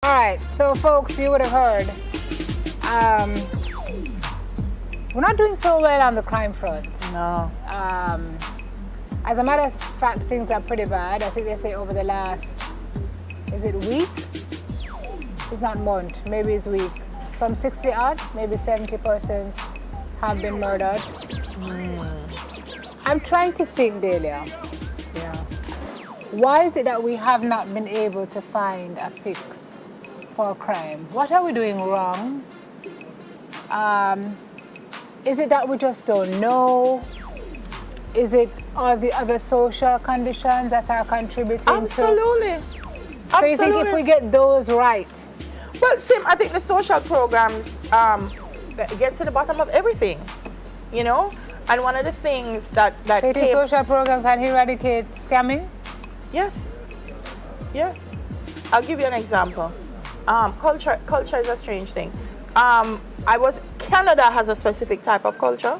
All right, so folks, you would have heard. We're not doing so well on the crime front. No. As a matter of fact, things are pretty bad. I think they say over the last, is it week? It's not month, maybe it's week. Some 60 odd, maybe 70 persons have been murdered. I'm trying to think, Delia. Yeah. Why is it that we have not been able to find a fix for crime? What are we doing wrong? Is it that we just don't know? Is it all the other social conditions that are contributing Absolutely. So you think if we get those right? Well, Sim, I think the social programs get to the bottom of everything, you know? And one of the things that So you think social programs can eradicate scamming? Yes. Yeah. I'll give you an example. Culture is a strange thing. Canada has a specific type of culture,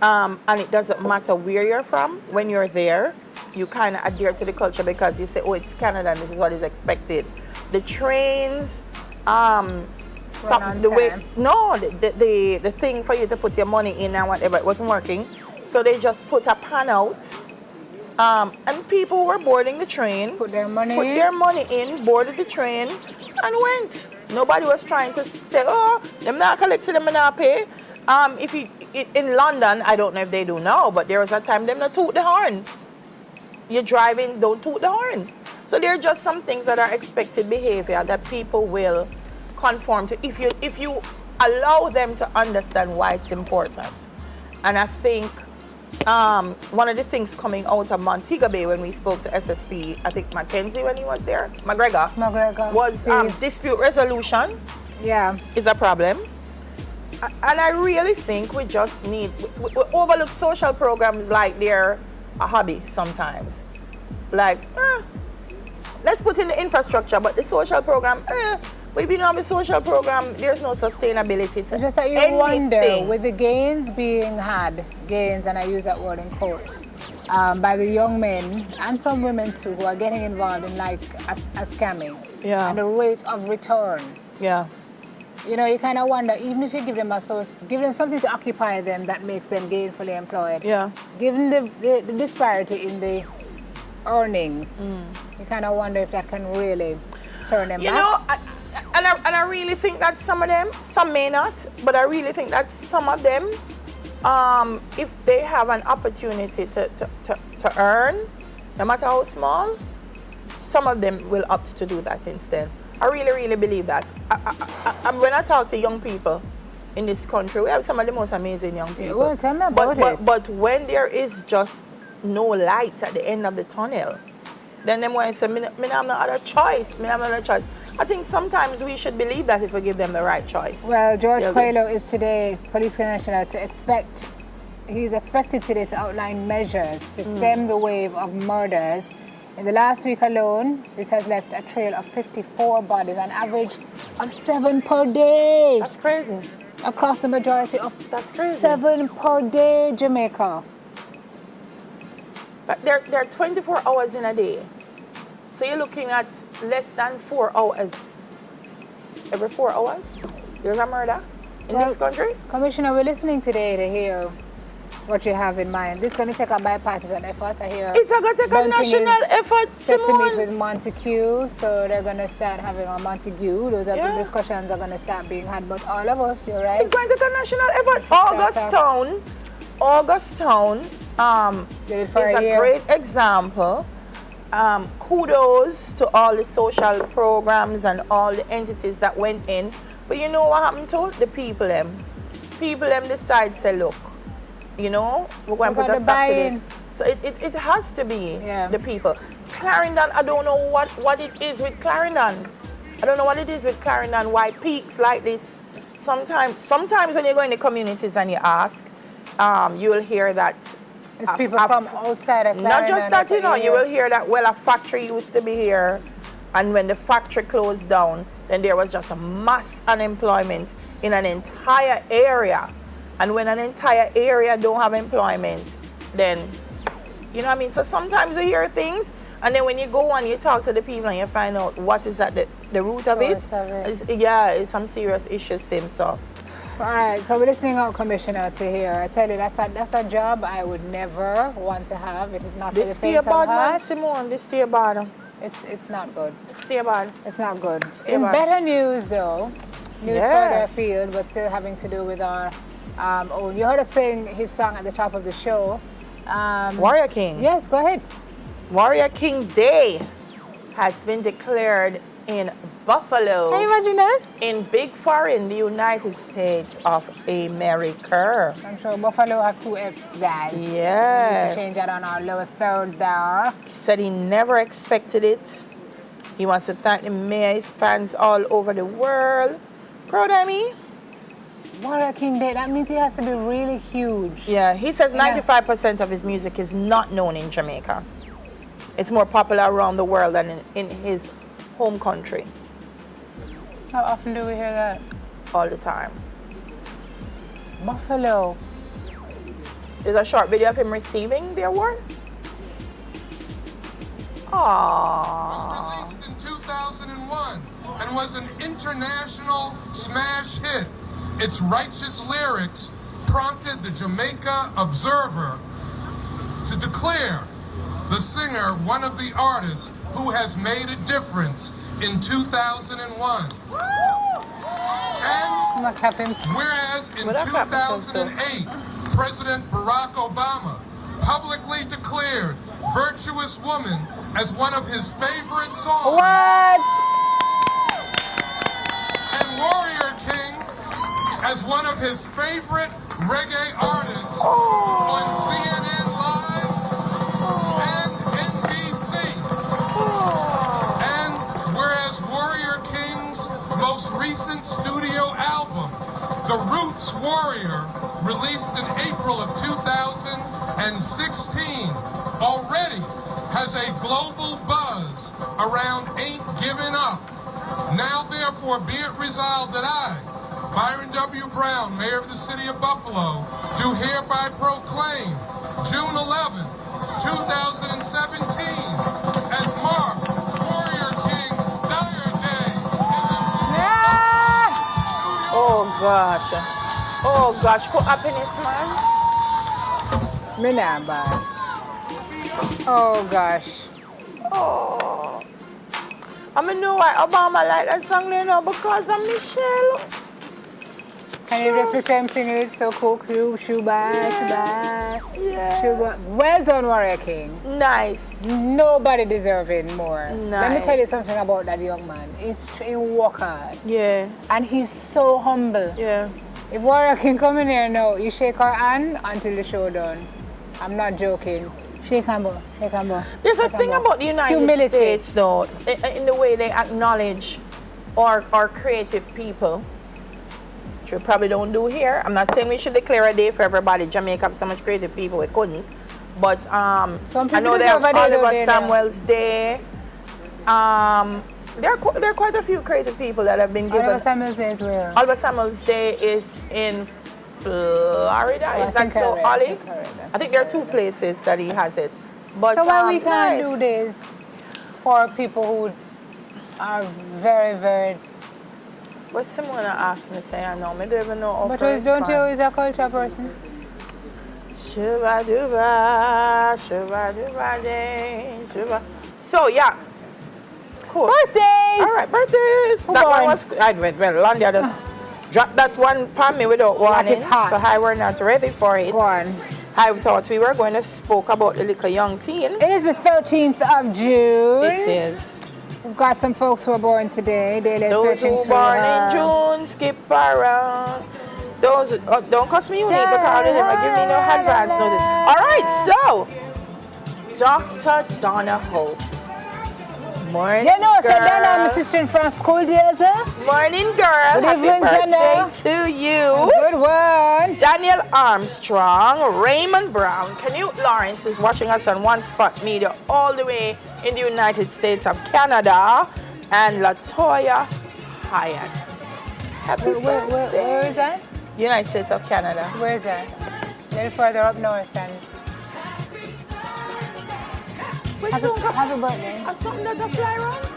and it doesn't matter where you're from. When you're there, you kind of adhere to the culture because you say, oh, it's Canada and this is what is expected. The trains, stop the way. No, the thing for you to put your money in and whatever, it wasn't working. So they just put a pan out. And people were boarding the train, Put their money in, boarded the train, and went. Nobody was trying to say, oh, them not collecting, them not pay. In London, I don't know if they do now, but there was a time them not toot the horn. You're driving, don't toot the horn. So there are just some things that are expected behavior that people will conform to if you allow them to understand why it's important. And I think one of the things coming out of Montego Bay when we spoke to SSP, I think Mackenzie when he was there, McGregor was dispute resolution. Yeah. Is a problem. And I really think we just need, we overlook social programs like they're a hobby sometimes. Like, let's put in the infrastructure, but the social program, but if you don't have a social program, there's no sustainability to Just that you anything. wonder, with the gains being had, gains, and I use that word in quotes, by the young men and some women too who are getting involved in like a scamming. Yeah. And the rate of return. Yeah. You know, you kind of wonder, even if you give them something to occupy them that makes them gainfully employed. Yeah. Given the disparity in the earnings, you kind of wonder if that can really turn them back. You know, I really think that some of them, some may not, but I really think that some of them, if they have an opportunity to earn, no matter how small, some of them will opt to do that instead. I really, really believe that. When I talk to young people in this country, we have some of the most amazing young people. Well, tell me about it. But when there is just no light at the end of the tunnel, then them want to say, me have no other choice. I think sometimes we should believe that if we give them the right choice. Well, George Coelho is today Police Commissioner he's expected today to outline measures to stem the wave of murders. In the last week alone, this has left a trail of 54 bodies, an average of 7 per day. That's crazy. Across the majority of That's crazy. 7 per day, Jamaica. But there are 24 hours in a day. So you're looking at less than 4 hours. Every 4 hours, there's a murder in this country. Commissioner, we're listening today to hear what you have in mind. This is going to take a bipartisan effort. I hear it's going to take a national effort, set to meet Simone. with Montague, so they're going to start having a Montague. Those are the discussions are going to start being had. But all of us, you're right. It's going to take a national effort. Augustown is a great example. Kudos to all the social programs and all the entities that went in. But you know what happened to the people them? People them decide say, look, you know, we're going to put a stop to this. So it has to be the people. Clarendon, I don't know what it is with Clarendon. Why peaks like this. Sometimes when you go in the communities and you ask, you will hear that it's people from outside of Clarendon. Not just that, you know, you will hear that, well, a factory used to be here, and when the factory closed down, then there was just a mass unemployment in an entire area. And when an entire area don't have employment, then, you know what I mean? So sometimes you hear things, and then when you go and you talk to the people and you find out what is at the root of it. Source of it. It's some serious issues, Sim. So All right, so we're listening out, Commissioner, to hear. I tell you, that's a job I would never want to have. It is not for the this stay faint of bad, man, heart. Simone. This stay bad. It's not good. Stay bad. It's not good. Stay In bad. better news, though, news Yes. further afield, but still having to do with our own. You heard us playing his song at the top of the show. Warrior King. Yes, go ahead. Warrior King Day has been declared in Buffalo, Can you imagine that? in Big Foreign, the United States of America. I'm sure Buffalo have two F's, guys. We need Yes. to change that on our lower third there. He said he never expected it. He wants to thank the mayor, his fans all over the world. Proud of me? Warrior King Day, that means he has to be really huge. Yeah, he says Yeah. 95% of his music is not known in Jamaica. It's more popular around the world than in his home country How often do we hear that? all the time. Buffalo. There's a short video of him receiving the award. Aww. Was released in 2001 and was an international smash hit. Its righteous lyrics prompted the Jamaica Observer to declare the singer one of the artists who has made a difference in 2001. And I'm gonna clap him. whereas in What else happened to 2008, President Barack Obama publicly declared Virtuous Woman as one of his favorite songs, What? and Warrior King as one of his favorite reggae artists on CNN Live and NBC. And whereas Warrior King's most recent studio album, The Roots Warrior, released in April of 2016, already has a global buzz around Ain't Giving Up. Now therefore be it resolved that I, Byron W. Brown, Mayor of the City of Buffalo, do hereby proclaim June 11, 2017 as Mark Warrior King Dyer Day. Oh gosh. Oh gosh. Put happiness, man. Me nah bad. Oh gosh. Oh. I mean, know why Obama like that song, you know, because of Michelle. Can you just picture him singing it so cool? Shuba. Yeah. Well done, Warrior King. Nice. Nobody deserving more. Let me Nice. tell you something about that young man. He work hard. Yeah. And he's so humble. Yeah. If Warrior King come in here now, you shake her hand until the show done. I'm not joking. Shake hand, boy. Shake hand, boy. There's a Shake hand, thing boy. about the United Humility. States, though, in the way they acknowledge our creative people, which we probably don't do here. I'm not saying we should declare a day for everybody. Jamaica have so much creative people, we couldn't. But Some I know people they have deserve a day, though, Oliver they know. Samuel's Day. There are quite a few creative people that have been given. Oliver Samuel's Day is where? Oliver Samuel's Day is in Florida. I Is that think I so, read, Ollie? I I think there are two places that he has it. But So why we can't nice. do this for people who are very, very... But someone asked me, say, I know, I don't even know how But to don't you respond. always a culture person? Shuba duba, shuba duba day, shuba. So yeah, cool. Birthdays! All right, birthdays. Who That born? one was. I went well. Landia just dropped that one upon me without warning. it's hot. So I were not ready for it. Go on. I thought we were going to spoke about the little young teen. It is the 13th of June. It is. We've got some folks who are born today. They're Those searching who through born her. in June skip around. Those don't cost me unique because they never give me no advance notice. All right, so Dr. Donna Hope. Morning, You know, so girl. Donna, my sister in France school days. Morning, girl. Good Happy evening, birthday Donna. to you. Good one. Daniel Armstrong, Raymond Brown, Canute Lawrence is watching us on One Spot Media all the way in the United States of Canada, and Latoya Hyatt. Happy birthday. Where is that? United States of Canada. Where is that? A little further up north and Which happy one got birthday. something that fly around?